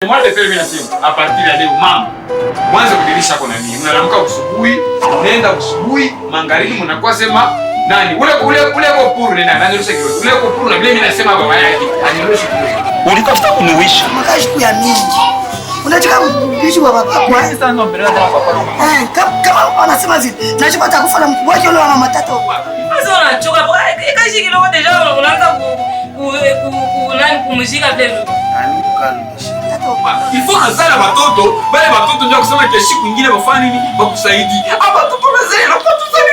Mwanzo pale mimi nasema a partir ya leo mama, mwanzo kudirisha kwa nani? Mnaamka asubuhi, nenda asubuhi, magharibi mnakuwa sema nani? Ule kwa puru nenda, ananyosha kidogo. Ule kwa puru na vile mimi nasema baba yake, anyosha kidogo. Ulikosa kuniwisha. Makashi ya mingi. Unataka kuishi kwa baba kwa? Sasa ndo mbele za papa. Kama wanasema zipi? Najua atakufa na mkubwa wake ule wa mama tata. Sasa unachoka kwa kashi kidogo deja unaanza kumshika pale. Ifo nazala watoto, bale watoto ndio kusema kesho siku nyingine wafanye nini? Wakusaidie. Hapa watoto nazala, watoto zali.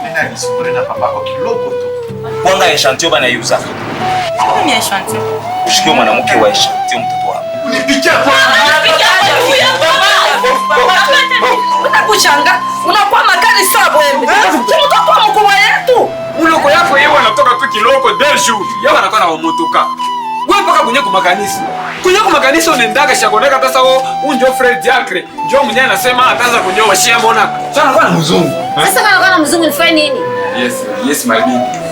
Mimi nisipure na papa kwa kiloko tu. Kwanga eshantio bana yuza. Mimi eshantio. Ushikio mwanamke wa eshantio mtoto wako. Unipikia kwa. Unakuchanga, unakuwa makali sana wewe. Mtoto wa mkubwa yetu. Uloko yako yeye anatoka tu kiloko deshu. Yeye anakuwa na motoka. Wewe mpaka kunye kwa makanisa. Kunye kwa makanisa unaendaga shakoneka sasa unjo Fred Diacre. Njoo mwenye anasema ataanza kunyoa shia mbona. Sasa anakuwa na mzungu. Sasa kama anakuwa na mzungu nifanye nini? Yes my baby.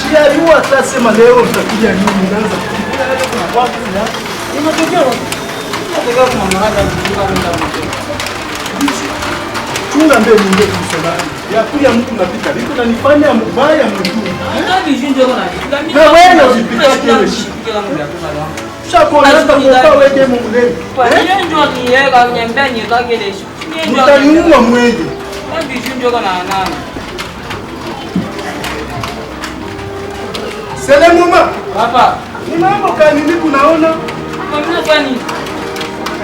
Shiyariwa atasema leo utakuja nini unaanza kufikiria leo kuna watu na unatokea unatokea kwa maana kutoka kwenda mjini. Chunga mbele ndio kusema. Ya kuya mtu napita vipi na nifanya mbaya mjini. Hadi jinjo na. Na wewe usipita kile shiki. Shako nenda kwa wewe mumleni. Yeye ndio ni yeye kanyambia ni kage leshi. Mtaniua mwege. Hadi jinjo na nani. Sele mama. Papa, Ni mambo gani niko naona? mimi gani?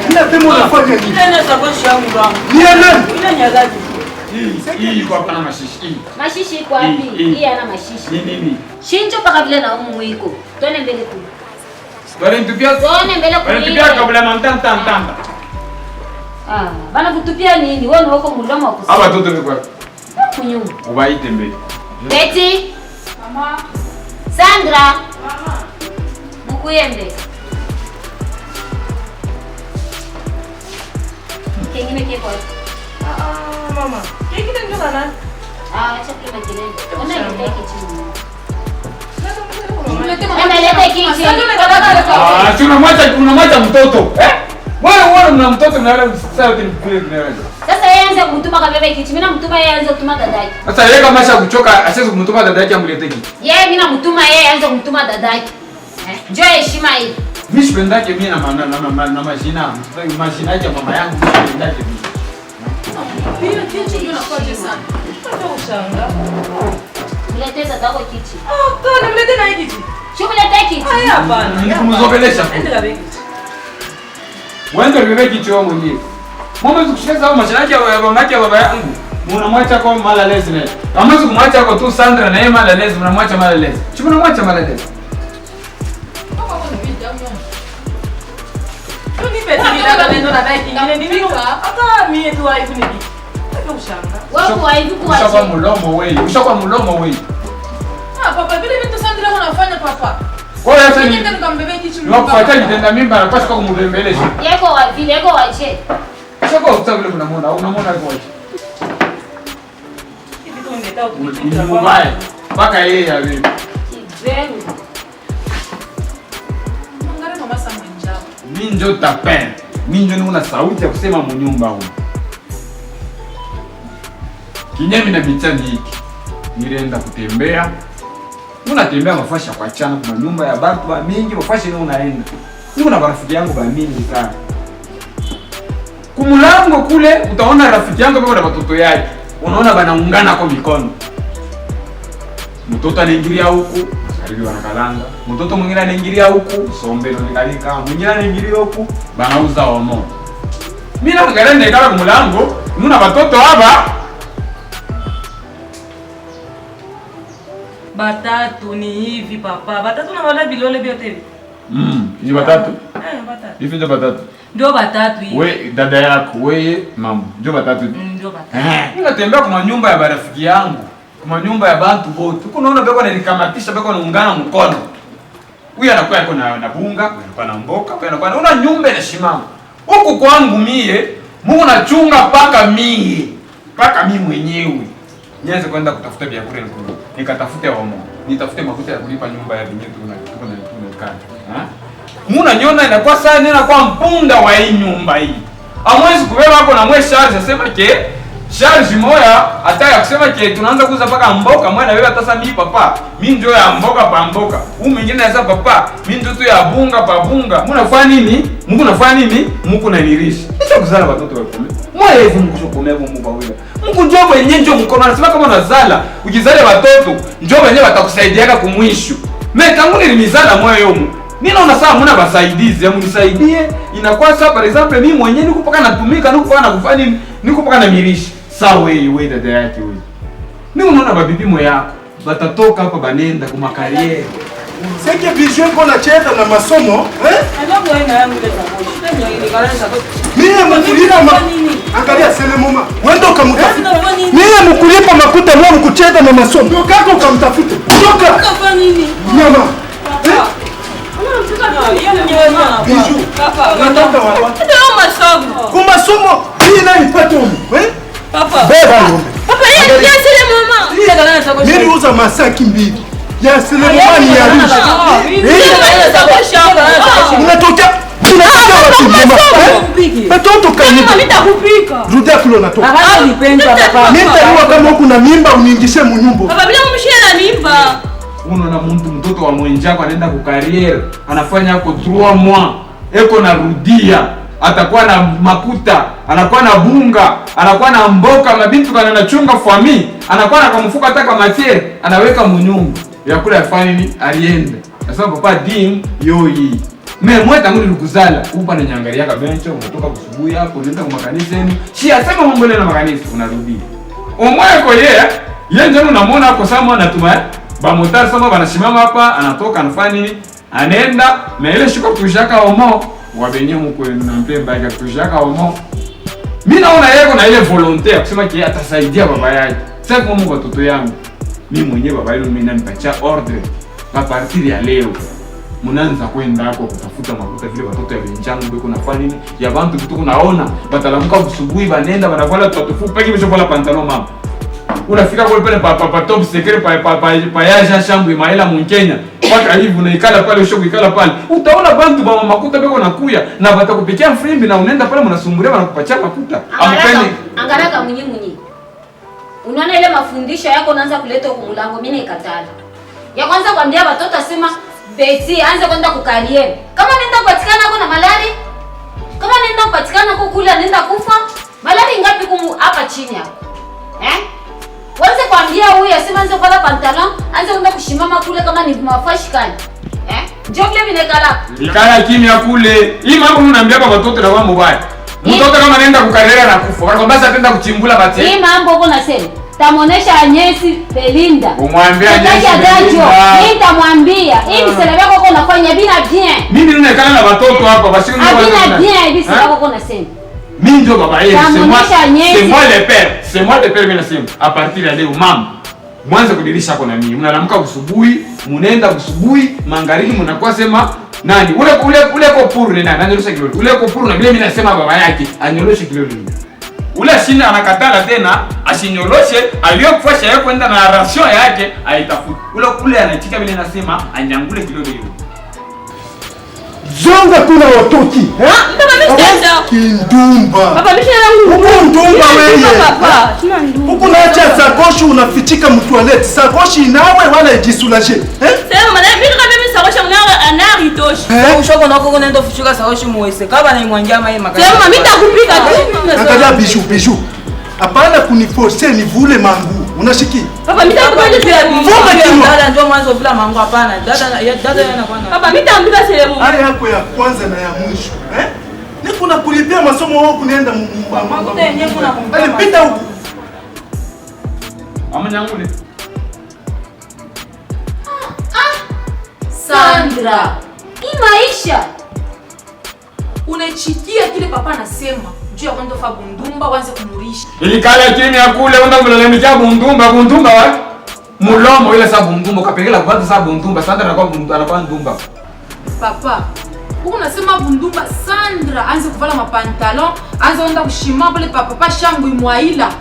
Ninasema unafanya nini? Ile ni sababu yangu bwana. Ni nani? Ile nyagaji. Hii kwa pana mashishi. Mashishi iko wapi? Hii ana mashishi. Nini? Shinjo paka vile na umu iko. Tuone mbele kule. Wale ntupia. Tuone mbele kule. Wale ntupia kabla mantanta. Bana kutupia nini? Wewe uko mdomo wako. Hapa toto ni kwa. Kunyuma. Ubaite mbele. Betty. Mama. Sandra. Mama. Mkuyembe. Kengine kiko. Mama. Kingine ndio kana. Chakula makelele. Ona ile kichini. Tunamwacha mtoto. Wewe mna mtoto na wewe sasa kile. Sasa yeye anza kumtuma kwa baba kichi. Mimi namtuma yeye anza kutuma dadake. Sasa yeye kama asha kuchoka asiwezi kumtuma dadake amlete kitu. Yeye mimi namtuma yeye anza kumtuma dadake. Njoo heshima hii. Mimi sipendake mimi na mashina. Mashina yake mama yangu sipendake mimi. Pia kitu ndio nakuaje sana. Unataka kushanga. Mlete dadako kiti. Kana mlete na kiti. Sio mlete kiti. Haya hapana. Nikumzobelesha. Endelea beki. Wewe ndio kiti wao mwenyewe. Mama zikushikaza au mashana yake ya mamake ya baba yangu. Mnamwacha kwa Malalezi naye. Kama kumwacha kwa tu Sandra na yeye Malalezi, mnamwacha Malalezi. Chuma mnamwacha Malalezi. Ushakuwa mlomo wewe. Ushakuwa mlomo wewe. Papa, vile vitu Sandra wanafanya papa. Kwa hiyo sasa ni nikambebea kitu mimi. Nakufuatia kitenda mimba na pasi kwa kumrembelesha. Yeko wa vile yeko wache. Ushakuwa utavu vile unamwona, unamwona yuko wache. Hivi tu nimetaka kukitu. Ni mbaya. Paka yeye ya wewe. Kizenu. Ngare mama Sandra njao. Mimi ndio tapenda. Mimi ndio nina sauti ya kusema mnyumba huko. Kinyemi na bichani hiki. Nilienda kutembea. Unatembea mafasha kwa chana kwa nyumba ya bantu ba mingi, mafasha ni unaenda. Niko na rafiki yangu ba mingi sana. Kumulango kule utaona rafiki yangu bado na watoto yake. Unaona banaungana kwa mikono. Mtoto anaingilia huku, karibu wanakalanga. Mtoto mwingine anaingilia huku, sombelo nikalika. Mwingine anaingilia huku, banauza omo. Mimi naangalia ndekala kumulango, nuna watoto hapa. Batatu ni hivi papa. Batatu na wala bilole vyote hivi. Ni batatu. Batatu. Hivi ndio batatu. Ndio batatu hivi. We dada yako, wewe mama, ndio batatu. Ndio batatu. Mimi natembea kwa nyumba ya marafiki yangu, kwa nyumba ya bantu wote. Huko naona beko ananikamatisha, beko anaungana mkono. Huyu anakuwa yuko na bunga, anakuwa na mboka, huyu anakuwa una nyumba inashimama. Huko kwangu mie, Mungu nachunga paka mimi mwenyewe. Nianze kwenda kutafuta vyakula nikule. Nikatafute omo. Nitafute mafuta ya kulipa nyumba ya vinyetu tunakaa. Muna nyona inakuwa sana inakuwa mpunda wa hii nyumba hii. Hamwezi kubeba hapo na mwe charge asema ke charge moya hata ya kusema ke tunaanza kuuza paka mboka mwana wewe hata sasa mimi papa. Mimi ndio ya mboka pa mboka. Huyu mwingine anasema papa, mimi ndio tu ya bunga pa bunga. Mnafanya nini? Mungu nafanya nini? Mungu nanilisha. Kisha kuzala watoto wako. Moyo hivi Mungu shokomea Mungu wewe. Mungu njoo mwenyewe njoo mkono anasema kama unazala, ukizale watoto njoo wenyewe watakusaidiaka kumwisho. Mimi tangu nilimizala moyo yomu. Mimi naona saa muna basaidizi, mnisaidie. Inakuwa sasa for example mimi mwenyewe niko paka natumika, niko paka nakufanya nini? Niko paka na mirishi. Sawa wewe dada yake wewe. Mimi unaona babibi moyo yako. Batatoka hapa banenda kwa makariere. Seke vision kona cheza na masomo, Alafu wewe na yangu ile taboshi. Tena ile garanza kwa. mimi mkulipa angalia sele mama. Wenda ukamtafuta. Mimi mkulipa makuta leo mkucheza na masomo. Ndio kako ukamtafuta. Toka. Kwa nini? Mama. Bijou. Papa, Nataka wapi? ndio masomo. Kwa masomo hii nani pato Papa. beba ngombe. Papa, yeye ndiye sile mama. Ile garanza kwa. Mimi uza masaki mbili. Ya sele mama ni ya rushi. Unatokea wapi mama? Mtoto kanipa. Nitakupika. Rudia kule unatoka. Nipenda papa. Mimi nitakuwa kama huko na mimba uniingishe munyumba. Papa, bila mshia na mimba. Unaona mtoto wa mwenjako anaenda ku career, anafanya huko 3 mois. Eko narudia. Atakuwa na makuta, anakuwa na bunga, anakuwa na mboka, mabintu kana anachunga family, anakuwa na kamfuko hata kama matiere, anaweka munyumba. Ya kula yafanya nini? Alienda. Sasa papa dim yoyi. Mimi mweta nguli nikuzala, upa na nyangalia ka bencho, umetoka kusubuhi hapo, unaenda kwa makanisa yenu. Si asema mambo na makanisa, unarudi. Omweko yeye ndio unamwona hapo sama anatuma ba motari sama banasimama hapa, anatoka anafanya nini? Anaenda, na ile shiko tushaka omo. Wabenye mko na mpemba yake tushaka omo. Mimi naona yeye kuna ile volonté ya kusema ki atasaidia baba yake. Sasa kwa Mungu watoto yangu. Mimi mwenyewe baba yenu mimi nanipatia ordre. A partir ya leo mnaanza kwenda hapo kutafuta makuta vile watoto ya benjangu biko nafanya nini? Ya bantu vitu kunaona batalamuka usubuhi banenda banavala tutufu peki bishovala pantalon mama. Unafika kule pale pa top secret pa yaja shambu imaela Mkenya. Paka hivi unaikala pale usho kuikala pale. Utaona bantu ba makuta beko nakuya na batakupikia frimbi na unaenda pale mnasumbulia wanakupatia makuta. Ampendi. Angaraka munyi. Unaona ile mafundisho yako unaanza kuleta huko mlango mimi nikatala. Ya kwanza kwambia watoto sema beti anza kwenda kukalieni. Kama nenda kupatikana huko na malari, kama nenda kupatikana huko kule nenda kufa, Malari ngapi kumu hapa chini hapo? Wanze kwambia huyu asema anze kuvaa pantalon, anze kwenda kushimama kule kama ni mafashi kani. Njoo vile vinekala. Nikala kimya kule. Hii mambo unaambia kwa watoto na wao mbaya. Mtoto kama anaenda kukarera na kufa. Kwa sababu ataenda kuchimbula bati. Hii mambo uko nasema. Tamuonesha Anyesi Belinda. Umwambia Anyesi Belinda. Mimi nitamwambia. Hii msalaba yako uko unafanya bila bien. Mimi ninekala na watoto hapa basi ndio bila bien hivi sasa uko unasema. Mimi ndio baba yenu. C'est moi le père. C'est moi le père mimi nasema. A partir ya leo mama mwanze kudirisha hapo na mimi. Mnaamka usubuhi, mnaenda usubuhi, magharibi mnakuwa sema nani? Ule kwa puru ni nani? Anyorosha kilolo. Ule kwa puru na vile mimi nasema baba yake, anyoroshe kilolo. Ule shina anakatala tena, asinyoroshe, aliyokufasha yeye kwenda na ration yake, aitafuta. Ule anachika vile nasema, anyangule kilolo hiyo. Zonga kuna watoki. Kindumba. Baba mimi na Huko ndumba wewe. Papa, tuna ndumba. Huko naacha sakoshi unafichika mtoilette. Sakoshi inawe wala ijisulaje. Sema madam mimi kama mimi sakoshi mwana anaritoshi. Ushoko nako kunaenda kufuchuka sakoshi muwese. Kaba na imwangia mai makali. Sema mimi nitakupika tu. Angalia bijou. Hapana kuniforcer ni vule mangu. Unashiki? Baba mimi nitakupika tu. Dada ndio mwanzo vula mangu hapana. Dada yana kwanza. Baba mimi nitakupika sehemu. Hali yako ya kwanza na ya mwisho, Ni kuna kulipia masomo wao kunaenda Makuta yenyewe kuna kumpa. Alipita huko. Amanyangule. Sandra. Hii maisha. Unachikia kile papa anasema. Juu ya kwenda fa bundumba wanze kumurisha. Ilikala kimya kule unda mlalamika bundumba wa mulomo ile sababu bundumba kapengela kwa sababu bundumba Sandra anakuwa ndumba. Papa, huko unasema bundumba Sandra anze kuvala mapantalon, anze kwenda kushima pale papa shangu imwaila.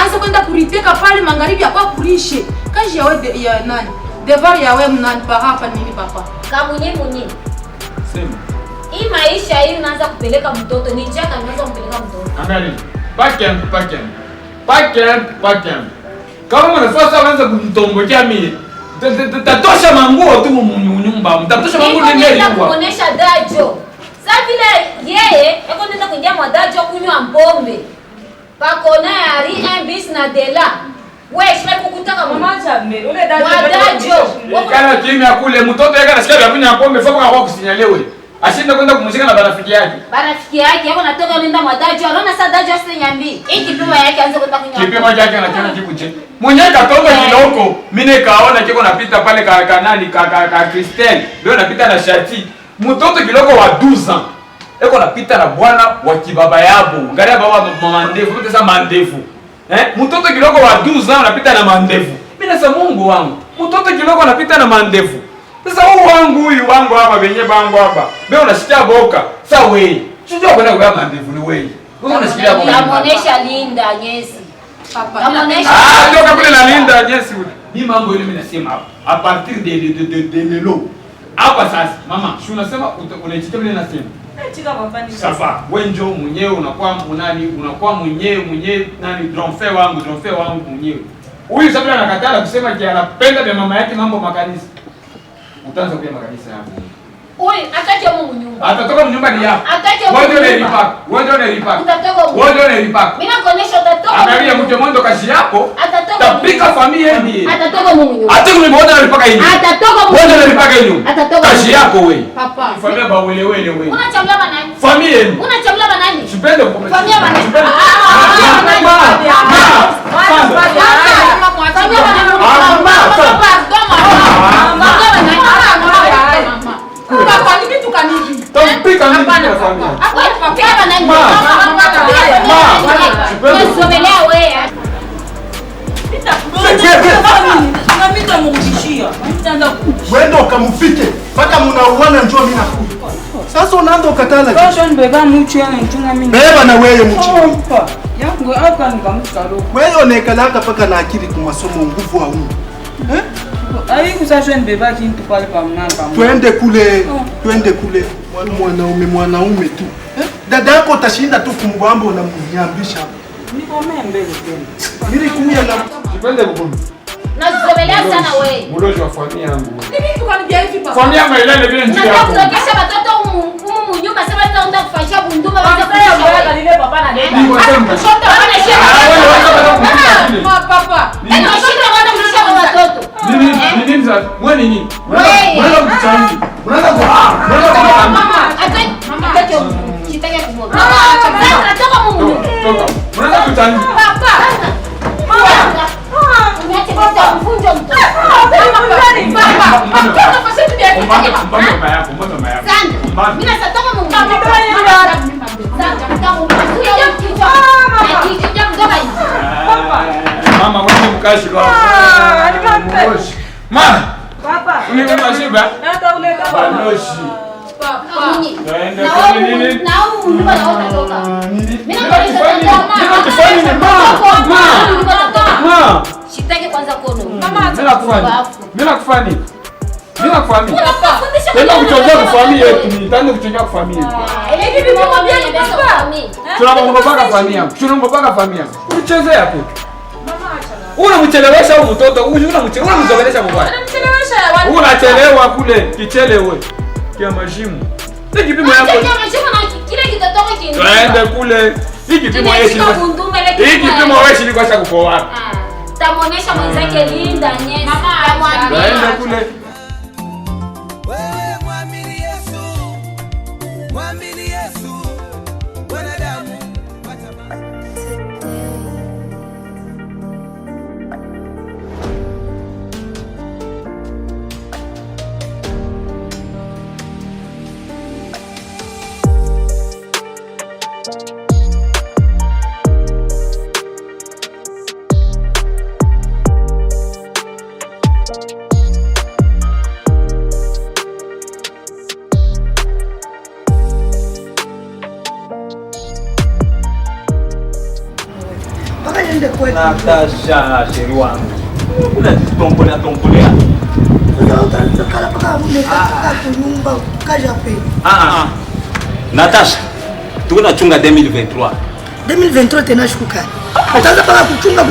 Anze kwenda kuriteka pale magharibi akwa kurishe. Kaji ya nani? Devoir ya wewe mnani pa hapa nini papa? Kamunyi. Sema. Hii maisha hii unaanza kupeleka mtoto, ni njaka unaanza kupeleka mtoto. Angalia. Pakem. Kama mnafasa unaanza kumtombokea mimi. Tatosha manguo tu nyumba. Mtatosha manguo ndio ndio kuonesha dajo. Sasa vile yeye yako nenda kuingia mwa dajo kunywa mpombe. Pakona ari mbis na dela. Wewe shika kukutaka mama Chambe. Ule dajo. Kana kimya kule mtoto yake anasikia kunywa pombe faka kwa kusinyalewe. Ashinda kwenda kumshika na barafiki yake. Barafiki yake yako natoka nenda mwa dajo. Anaona sasa dajo sasa nyambi. Hii kipimo yake anza kwenda kunywa. Kipimo chake anakiona kibuche. Mwenye katoka kiloko, mimi nikaona kiko napita pale kanani ka Christelle. Leo napita na shati. Mtoto kiloko wa 12 ans. Eko napita na bwana wa kibaba yabo. Ngalia baba mama ndefu, mimi sasa mandefu. Mtoto kiloko wa 12 ans anapita na mandefu. Mimi nasema Mungu wangu. Mtoto kiloko anapita na mandefu. Sasa huyu wangu hapa benye bangu hapa. Leo unasikia boka. Sasa wewe. Sijua kwenda kwa mandefu ni wewe. Wewe unasikia boka. Amuonesha Linda Anyesi. Papa. Amuonesha. Toka kule na Linda Anyesi. Ni mambo ile mimi nasema hapa. A partir de lelo. Hapa sasa mama, si unasema unaichita vile nasema. Chika papa ni. Safa, wewe njoo mwenyewe unakuwa mwenyewe nani dronfe wangu mwenyewe. Huyu sasa anakataa kusema ki anapenda vya mama yake mambo makanisa. Utaanza kuja makanisa hapo. Huyu atake Mungu nyumba. Atatoka nyumba ni yako. Atake Mungu. Wewe ndio unalipaka. Utatoka Mungu. Wewe ndio unalipaka. Mimi nakuonesha utatoka. Angalia mke mwendo kazi yako. Atatoka. Tapika familia hii. Atatoka Mungu nyumba. Hata kule mwendo unalipaka hivi. Atatoka Mungu. Wewe ndio unalipaka hivi. Atatoka. Kazi yako wewe. Papa. Familia ba wewe wewe. Unachambia nani? Familia. Unachambia nani? Sipende kukomesha. Familia nani? Wenda ukamufike mpaka mnauana njoo mimi nakuja. Sasa unaanza ukatala. Kesho nibeba mchu yana nchunga mimi. Beba na wewe mchu. Yangu hapa nikamshikaro. Wewe unaekalaka paka na akili kwa masomo nguvu hauna. Ai kusashwe nibeba kintu pale pa mnanga. Twende kule. Mwanaume tu. Dada yako utashinda tu kumbwambo unamnyambisha. Niko mbele tena. Nilikuja na Sipende kukomesha. Nazomelea sana wewe. Mulozi wa familia yangu. Nini tukanibia hivi papa? Familia yangu ile vile njia Nataka yako. kutokesha watoto humu munyumba sema nitaenda kufanyia bunduma Sasa ya mbaya lile papa na dada. Papa. Shida wana mlisha kwa watoto. Nini sasa? Wewe nini? Mwana kuchangi. Mwana kwa Mama, atake kitake kumoja. Sasa toka mumu. toka. Mwana kuchangi. Papa. Mama. Uniache bata mfunjo mtoto. Mimi nasatoka mumu. Mama wewe mkashi kwa. Mama. Papa. Unaona shiba? Hata ule kama. Banoshi. Naenda Na kwa nini? huyu nyumba naona toka. Mimi Ma. Shitake kwanza kono. Mimi nakufanya. Tenda kuchongea kwa familia yetu. Tenda kuchongea kwa familia. Tunamwomba mpaka familia. Ucheze hapo. Unamchelewesha huyu mtoto. Unamzogelesha mbaya. Unachelewa kule, kichelewe. Kia majimu. Hiki kipimo yako. Tuende kule. Hiki kipimo yeshi. Hiki kipimo yeshi liko cha kuko wapi? Tamuonesha mwenzake linda nyesi. Tuende kule. Natasha, sheri wangu. Unajitombolea. Natasha, tunachunga 2023. 2023 tena shuka. Utaanza paka kuchunga.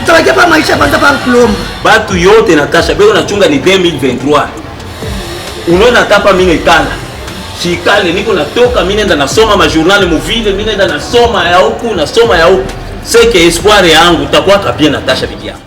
Utawaje pa maisha kwanza pa kulomba. Batu yote Natasha, bado nachunga ni 2023. Unaona tapa mimi nikala. Shikale niko natoka mimi nenda nasoma majournal muvile, mimi nenda nasoma ya huku. Seke espoir yangu utakuwa kapia Natasha bidi yangu.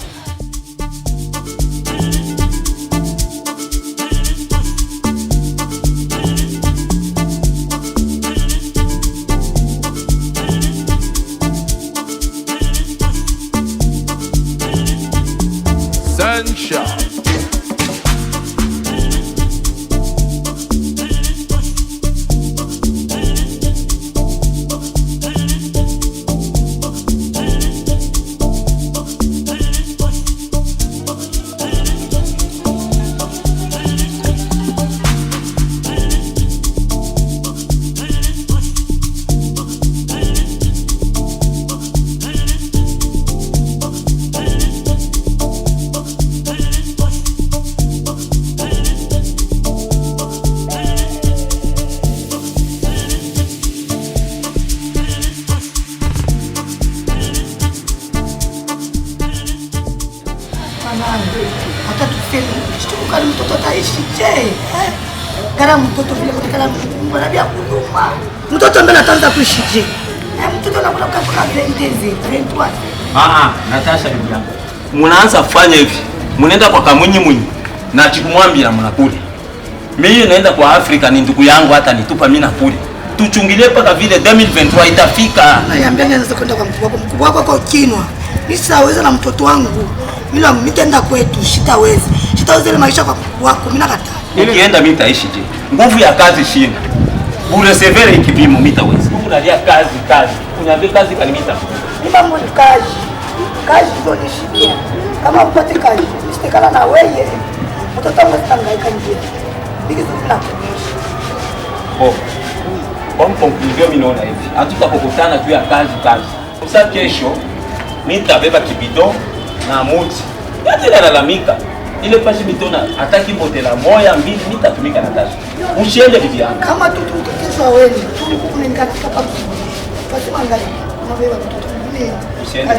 Mtoto ataishi je? Gara mtoto vile kutikala mwanabia kuluma. Mtoto mbele ataanza kuishi je? Mtoto anakuwa kwa 23. Natasha bibi yangu. Mnaanza fanya hivi. Mnaenda kwa kamunyi na chikumwambia mnakule. Mimi naenda kwa Afrika ni ndugu yangu hata nitupa mimi nakule. Tuchungilie paka vile 2023 itafika. Naambia nianze kwenda kwa mkubwa wako kwa kinwa. Mimi sitaweza na mtoto wangu. Mimi nitaenda kwetu, sitaweza ile maisha kwa wako, mimi nakataa. Nikienda mimi nitaishi je? Nguvu ya kazi shina. Bure severe ikipimo mimi nitaweza. Unalia kazi. Unaambia kazi kanimita. Ni mambo ni kazi. Kazi ndio nishikia. Kama upate kazi, msitekana na wewe. Mtoto wangu atangaika nje. Bikizo tunakuishi. Kwa conclusion mimi naona hivi. Hatutakokutana juu ya kazi. Sasa kesho mimi nitabeba kibido na muti. Yati nalalamika. Ile pashi mitona ataki motela moya mbili nitatumika Natasha. Usiende bibi yangu. Kama kesho wewe tulikuwa katika basi angalia. Unabeba mtoto mwingine. Usiende.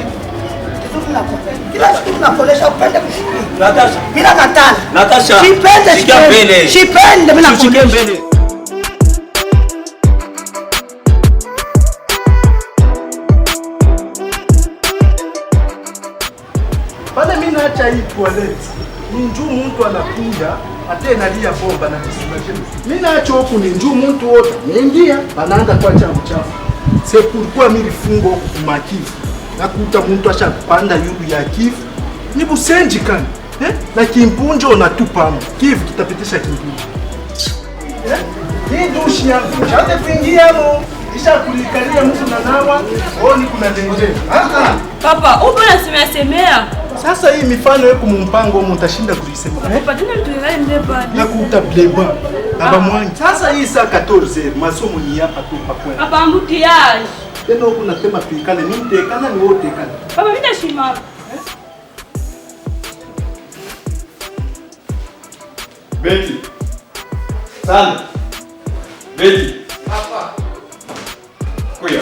Kila siku tunakolesha upende kushukuru. Natasha. Bila katana. Natasha. Sipende. Shika mbele. Sipende bila kushike mbele. Pale mimi naacha hii toilet. Ni njoo mtu anakuja atena lia bomba na kisimaje. Mimi naacha huku ni njoo mtu wote. Niingia banaanza kwa chafu. C'est pourquoi mimi fungo kumakifu. Nakuta mtu ashapanda yulu ya kifu. Ni busenji kana. Na kimpunjo unatupa kifu kitapitisha kimpunjo. Hii dushi yangu. Chate kuingia mo. Kisha kulikalia mtu na nawa. Oni kuna danger. Papa, upo nasemea. Sasa hii mifano yako mumpango mtashinda kuisema. Papa, tena mtueleze mbeba. Nakuta bleba. Baba mwangi. Sasa hii saa 14 masomo ni hapa tu pakwe. Papa mbutiage. Tena huko nasema tuikale ni mtekana ni wote kana. Papa mimi tashima. Betty. Sana. Betty. Papa. Kuya.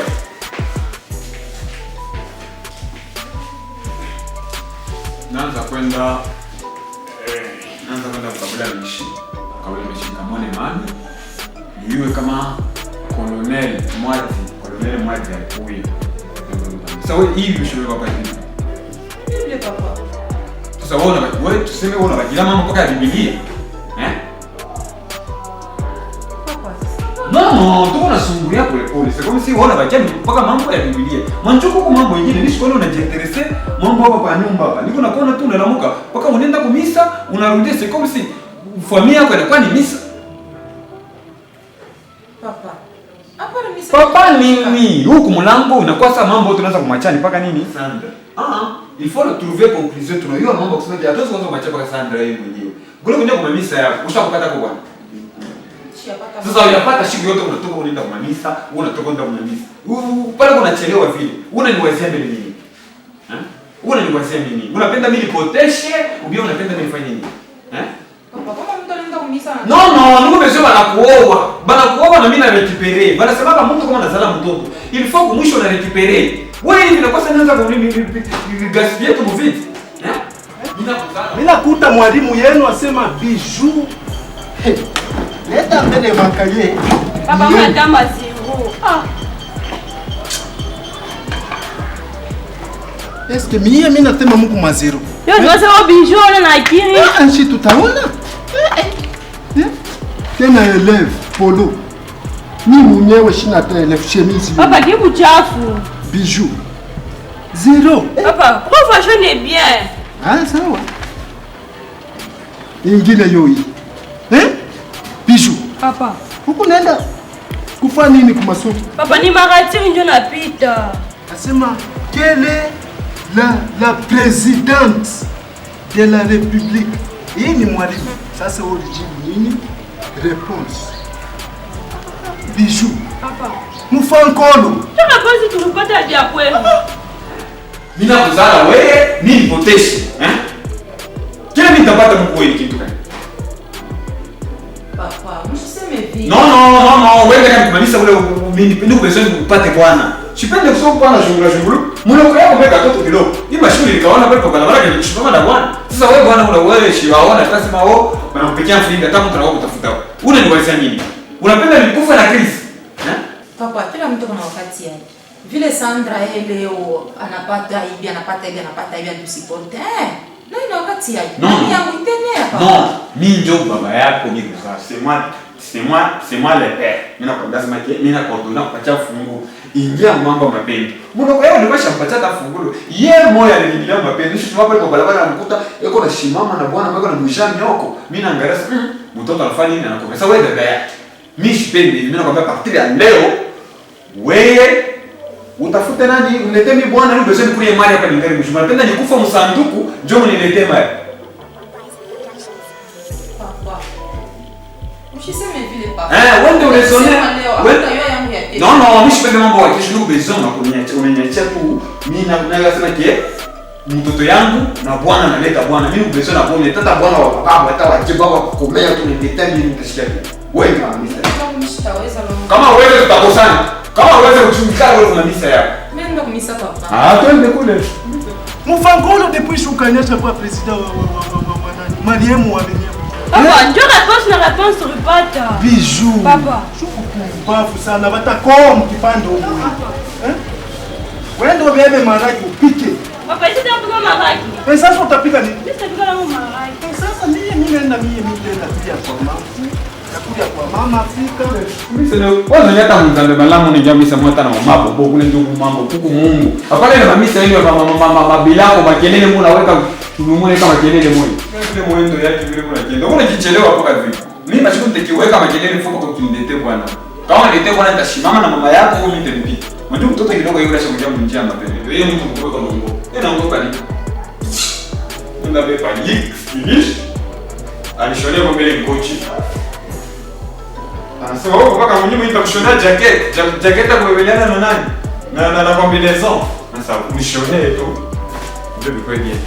Naanza kwenda kabla mishi. Kabla mishi kamone mani. Niwe kama Colonel Mwadi alikuya. Sasa wewe hivi ushauri hapa hivi. Ile papa. Sasa wewe tuseme wewe unabadilika mambo mpaka Biblia. No, tuko nasumbulia pole. Sasa kama si unaona bakia mpaka mambo ya Biblia. Manchuko kwa mambo mengine ni sikuona unajiinteresse mambo hapa kwa nyumba hapa. Niko nakuona tu unalamuka mpaka unaenda kwa misa, unarudia c'est comme si familia yako inakuwa ni misa. Papa. Hapa ni misa. Papa nini? Huku mlango unakuwa sasa mambo tunaanza kumachani mpaka nini? Sandra. Il faut trouver conclusion tunajua mambo kusema je hatuwezi kuanza kumachani mpaka Sandra yeye mwenyewe. Kule kwenye kwa misa yako ushakupata kwa bwana. Sasa unapata siku yote unatoka unaenda kwa misa, unatoka unaenda kwa misa. Pale unachelewa vile. Unaniwazia mbele nini? Unaniwazia nini? Unapenda mimi nipoteshe, ubia unapenda mimi nifanye nini? Papa, kama mtu anaenda kwa misa No, ndugu mesema banakuoa. Banakuoa na mimi na récupérer. Banasema kama mtu kama anazala mtoto, il faut kumwisho na récupérer. Wewe hivi nakosa naanza kwa mimi gaspiller tu vite. Mimi nakuta mwalimu yenu asema bijou. Leta mbele makaye. Papa madama zero. Est-ce que mimi nasema Mungu mazero? Yo tunasema bijou na akili. Anshi tutaona. Tena eleve polo. Mimi mwenyewe shina ta eleve chemise. Papa kibu chafu. Bijou. Zero. Papa, pourquoi fashion est bien? Sawa. Ingine yoi. Bijou. Papa. Huku nenda kufanya nini kwa masomo? Papa ni maratiri ndio napita. Asema quelle est la présidente de la République? Hii ni mwalimu. Sasa ulijibu nini? Réponse. Bijou. Papa. Mfankolo. Tuna kazi tulipata vya kweli. Mimi nakuzala wewe, mimi nipoteshe, Kila mimi nitapata Mungu wewe kitu gani? Papa, msiseme hivi. No, wewe kama kumaliza ule mimi ndio bezoni kupate bwana. Sipende kusoma bwana shungulu. Mloko yako meka toto kidogo. Hii mashule nikaona pale kwa barabara ni kushikama na bwana. Sasa wewe bwana wewe shiwaona tunasema wanakupikia mfinga kama mtu anakuwa kutafuta. Unaniwazia nini? Unapenda nikufa na Chris? Papa, kila mtu kuna wakati yake. Vile Sandra leo anapata hivi antusipote. Na ina wakati yake. Nani yangu itenea papa? Non, mimi ndio baba yako ni kwa c'est moi le père. Mimi nakwambia sema mimi nakuordona kupatia fungu. Ingia mambo mapendo. Mbona kwa hiyo ndio shampatia ta fungulo. Yeye moyo alinibilia mapendo. Sisi tunapo kwa barabara anamkuta yuko na shimama na bwana mwako na mjani yoko. Mimi naangalia mtoto anafanya nini anakuwa. Sasa wewe baba yake. Mimi sipendi. Mimi nakwambia partir ya leo wewe utafute nani uniletee mimi bwana ndio bezeni kulie mali hapa ningari mshuma. Napenda nikufa msanduku njoo mniletee mali. Papa. Usiseme vile papa. Wewe ndio unasonea. No, mimi sipendi mambo ya kesho ndugu bezoni na kuniachia tu. Mimi nasema ke mtoto yangu na bwana analeta bwana. Mimi bezoni na bwana tata bwana wa baba hata wajibu wako kukomea tu niletee mimi nitashikia. Wewe kabisa. Kama wewe tutakosana. Kama uweze kuchumika wewe una misa yako. Mimi ndo kumisa papa. Twende kule. Mfangolo depuis ukanyesha kwa president wa Mariemu wa Benyama. Papa, ndio réponse na réponse ripata. Bijou. Papa. Bafu sana batakom kipande huko. Wewe ndio bebe maraki upike. Papa, isi ndio maraki. Sasa utapika nini? Mimi sitapika na mama. Sasa mimi nenda pia kwa mama. Nakuja kwa mama Afrika. Mimi sasa kwanza hata mzambe malamu ni jamii sasa hata na mambo boku ni ndugu mambo kuku Mungu. Apale na mimi sasa ile mama bilako makelele mbona weka tumemwone kama kelele moyo. Ile mwendo yake vile unakienda. Unajichelewa hapo kazi. Mimi nashuku nitakiweka makelele mfuko kwa kimlete bwana. Kama nilete bwana nitashimama na mama yako au nitempita. Unajua mtoto kidogo yule ashakuja kumjia mapendo. Yeye mtu mkubwa kwa Mungu. Tena ngoka nini? Ndio bepa finish. Alishonea kwa mbele mkochi. Anasema wewe mpaka mwenyewe nitakushonea jacket ya kuweleana na nani? Na combinaison. Sasa unishonee tu. Ndio biko bien.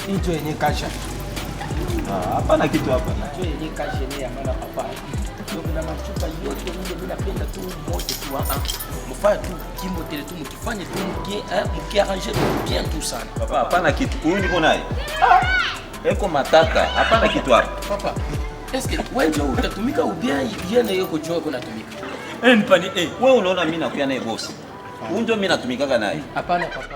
Hicho yenye kasha. Hapana kitu hapa. Hicho yenye kasha ni ya maana papa. Ndio kuna machupa yote mimi napenda tu moja tu mfanye tu kimbo tele tu mkifanye tu mkiarrange bien tout ça. Papa, hapana kitu. Huyu niko naye. Eko mataka. Hapana kitu hapa. Papa. Est-ce que wewe ndio utatumika ou bien yeye yuko job unatumika? Mpani wewe unaona mimi nakuya naye boss. Huyu ndio mimi natumikaga naye. Hapana papa.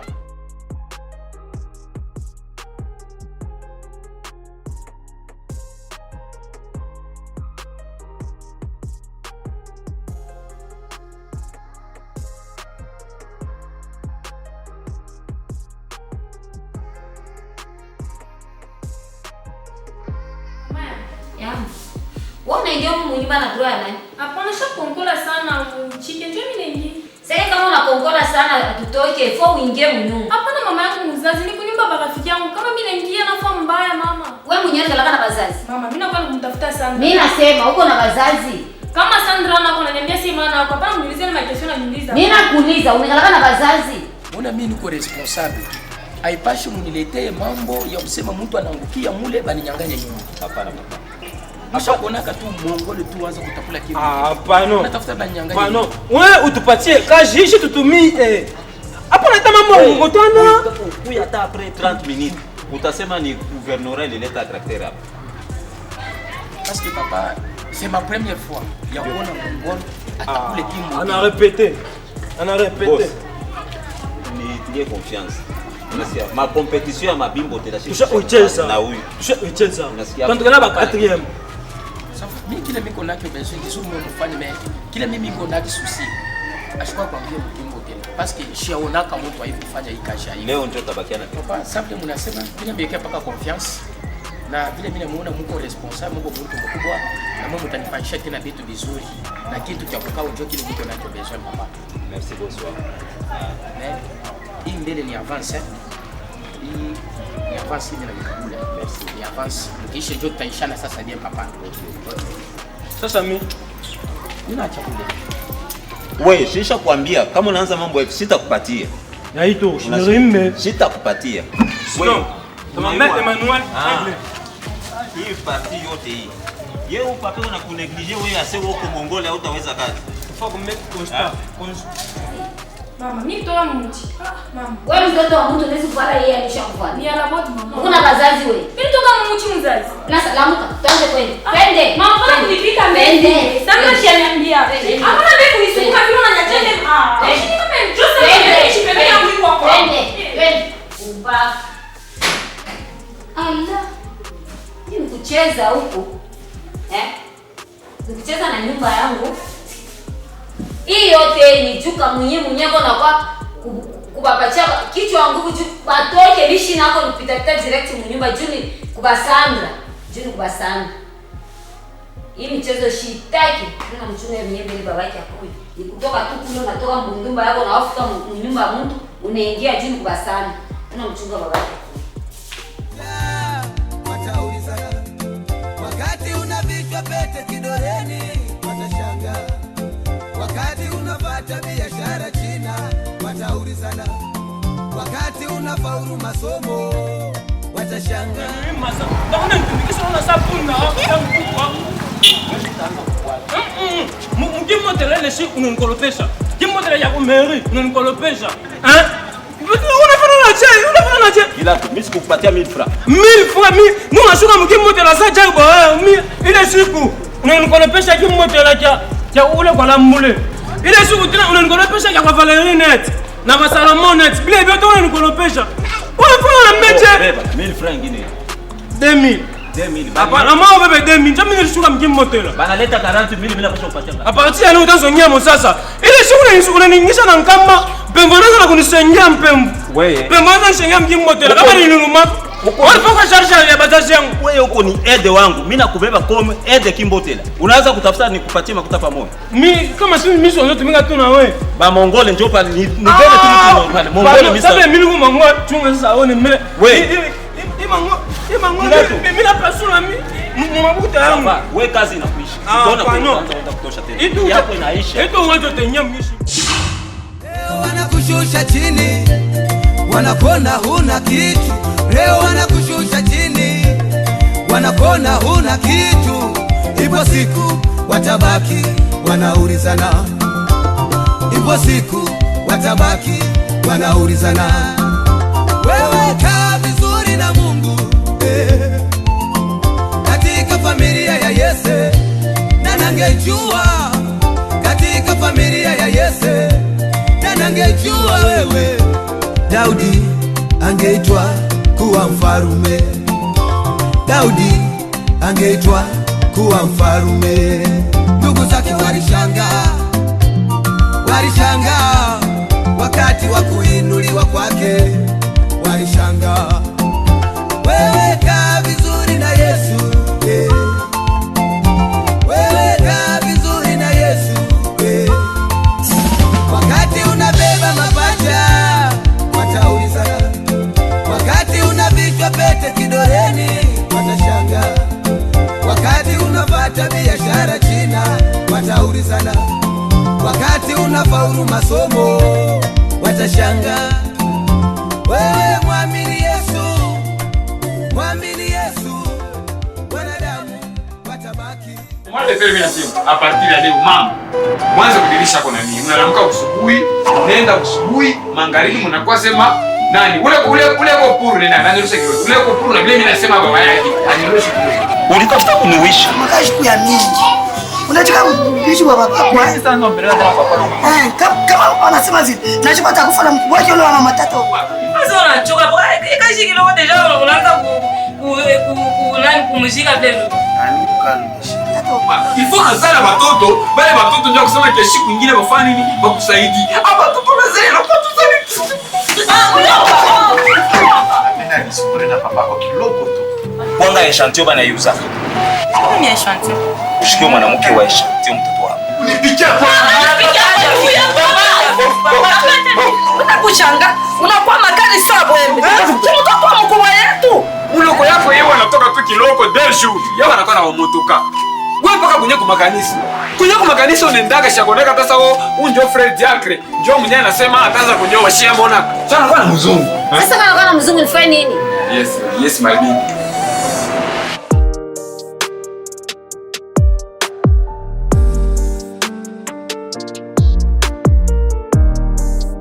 Unaingia huko nyumba na droa nani? Hapana, shakongola sana chicken ndio mimi naingia. Sasa kama unakongola sana tutoke fo uingie mnyumba. Hapana mama yangu mzazi, niko nyumba baba rafiki yangu. Kama mimi naingia na fo mbaya mama. Wewe mwenyewe unalala na wazazi. Mama, mimi nakuwa kumtafuta Sandra. Mimi nasema uko na wazazi. Kama Sandra anako ananiambia si maana yako. Hapana mniulize na question ananiuliza. Mimi nakuuliza unalala na wazazi. Mbona mimi niko responsible? Haipashi muniletee mambo ya kusema mtu anaangukia mule baninyanganye nyumba. Hapana papa. Asha kuonaka tu mongole tu anza kutakula kitu. Hapana. Unatafuta baninyanganye. Hapana. Wewe utupatie kazi hishi tutumie. Hapo naita mambo ngotana. Kuya hata après 30 minutes. Utasema ni gouvernorat ilileta tracteur hapa. Parce que papa, c'est ma première fois. Ya kuona mongole atakule kitu. On a répété. Nitie confiance. Unasikia? Ma competition ya mabimbo tena Tusha ucheza. Na huyu. Tusha ucheza. Unasikia? Tandikana ba 4e. Mimi kile miko nake besoin kizuri mwe mfanye mais kile mimi niko nake souci. Ashikwa kwambia mtimbo tena. Parce que shiaonaka mtu haifanya hii kazi hii. Leo ndio tabakiana. Papa, simple mnasema bila mbeke paka confiance. Na vile mimi namuona mko responsible, mko mtu mkubwa na Mungu utanifanyisha tena vitu vizuri. Na kitu cha kukaa unjua kile niko nake besoin papa. Merci bonsoir. Mais hii mbele ni avance. Hii ni avance mimi na nikabula. Merci. Ni avance. Kisha ndio tutaishana sasa bien papa. Sasa mimi ninaacha kule. Wewe sisha kuambia kama unaanza mambo yetu sitakupatia. Yaito, usinirime. Sitakupatia. Wewe. Mama Emmanuel. Hii parti yote hii. Yeye upate una kuneglige wewe ase wako Mongolia hutaweza kazi. Faut que mettre constat. Mama, mimi toa mti. Mama. Wewe mtoto wa mtu unaweza kuvala yeye alishakufa. Ni ala moto mama. Kuna wazazi wewe. Mimi toka mti mzazi. Na salamuka, twende kweli. Twende. Mama, bora kunipika mbele. Sasa shianiambia. Hapana mimi kunisuka vile unanyachende. Ishi ni kama Joseph, ishi pembeni ya mwili wako. Twende. Umba. Allah. Hii ni kucheza huku. Nikucheza na nyumba yangu. Hii yote ni juka mwenyewe na kwa kubapacha kichwa nguvu juu batoke bishi nako nipita direct mnyumba juni kubasandra. Hii michezo shitaki. Kuna mchunga mwenyewe mbele babake akui. Ni kutoka tu kule unatoka mnyumba yako na wafuka mnyumba ya mtu unaingia juni kubasandra. Kuna mchunga babake. Watauliza wakati una vichwa pete kidoleni watashangaa wakati unavaa unapata biashara China, wataulizana. Wakati unafaulu masomo, watashangaa. Mkimotele si unanikolopesha. Kimotele ya kumeri unanikolopesha. Unafanya aje? Ila mimi sikukupatia 1000 francs. 1000 francs mimi unashuka mkimotele sasa jambo ile siku unanikolopesha kimotele cha ule kwa lambule. Ile siku tena unanikolopesha kwa Valerinet na kwa Salomonet. Bila vyote unanikolopesha. Unafanya meche 1000 francs ngine. 2000. Hapana, mao bebe 2000. Jamani nilishuka mkimotele. Bana leta 40000 mimi napaswa kupatia. Apatia leo utazonyamo sasa. Ile siku unaningisha na nkamba pembo na kunisengea mpembo. Wewe. Pembo na nisengea mkimotele. Kama ni nunuma. Walipoka charge ya bajaji yangu. Wewe uko ni aide wangu. Mimi nakubeba kome aide kimbotela. Unaweza kutafuta nikupatie makuta pamoja. Mimi kama si mimi sio tumika tu na wewe. Ba Mongole njoo pale ni bebe tu pale. Mongole mimi sasa. Sabe mimi ngo mangwa chunga sasa one mimi. Wewe. Mimi na pasula mimi mabuta yangu. Wewe kazi inakuisha. Utaona kuanza kutosha tena. Yako inaisha. Eto wacho tenya mnishi. Leo wanakushusha chini, wanakona huna kitu. Leo wanakushusha chini, wanakona huna kitu. Ipo siku watabaki wanaulizana. Ipo siku watabaki wanaulizana. Wewe kaa vizuri na Mungu katika familia ya Yese, na nangejua katika familia ya Yese, na nangejua wewe Daudi angeitwa kuwa mfarume. Daudi angeitwa kuwa mfarume. Ndugu zake walishangaa wakati wa kuinuliwa kwake, walishangaa. Wewe kaa vizuri na Yesu, wewe kaa vizuri na Yesu, wakati unabeba mapacha wataulizana. Wakati unavishwa pete kidoleni watashangaa. Wakati unapata biashara China wataulizana. Wakati unafaulu masomo watashangaa. Wewe mwamini Yesu, mwamini Yesu, wanadamu watabaki. Mwale feri mimi nasema a partir ya leo mama mwanzo kudirisha kwa nani? Unaamka usubuhi, unaenda usubuhi, magharibi mnakuwa sema nani? Ule kwa puru ni nani? Anirusha kidogo. Ule kwa puru na vile mimi nasema baba yake anirusha kidogo. Ulitafuta kuniwisha. Makashi kuya mingi. Unataka kuishi wa baba kwa? Sasa ndo mbele ya papa. Kama wanasema hivi, najua atakufa na mkubwa wake yule wa mama tatu. Sasa unachoka kwa kashi kidogo deja unaanza kumshika tena. Nani kukalmisha? Ifo kazala watoto, wale watoto ndio kusema kesho kwingine wafanye nini? Wakusaidie. Hapa watoto wazee watoto Mimi nisipole na papa kwa kiloko tu. Kwanga eshantio bana yuza. Ni eshantio. Ushikio mwanamke wa eshantio mtoto wako. Unipikia kwa. Unakuchanga, unakuwa makali sana wewe. Tunatoka mkubwa yetu. uloko yako yeye anatoka tu kiloko deshu. Yeye anakuwa na motoka. Wewe mpaka kunye kumakanisa. Kunye kumakanisa unaendaga shakoneka sasa wao unjo Fred Diacre. Njoo mwenyewe anasema ataanza kunyoa shia mbona. Sasa anakuwa na mzungu. Sasa kama anakuwa na mzungu nifanye nini? Yes my baby.